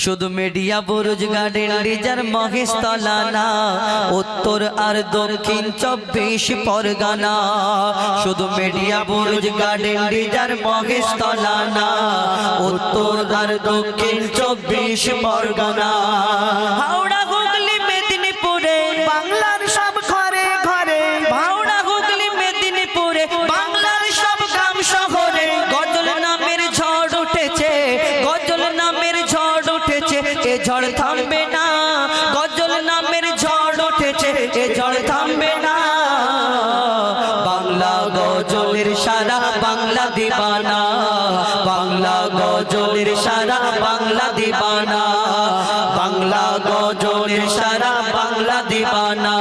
শুধু media Buruj garden রিজার Maheshtala না, উত্তর আর দক্ষিণ 24 পরগনা। শুধু মিডিয়া বুরুজ গার্ডেন রিজার মহেশতলা না, উত্তর আর দক্ষিণ 24 পরগনা। হাওড়া হুগলি মেদিনীপুরে বাংলার সব ঘরে ঘরে, হাওড়া হুগলি মেদিনীপুরে বাংলার সব গ্রাম শহরে গজল নামের ঝড় উঠেছে, গজল নামের ঝড় উঠেছে, এ ঝড় থামবে না। গজল নামের ঝড় উঠেছে, এ ঝড় থামবে না। বাংলা গজলের সারা বাংলা দিবানা, বাংলা গজলের সারা বাংলা দিবানা, বাংলা গজলের সারা বাংলা দিবানা।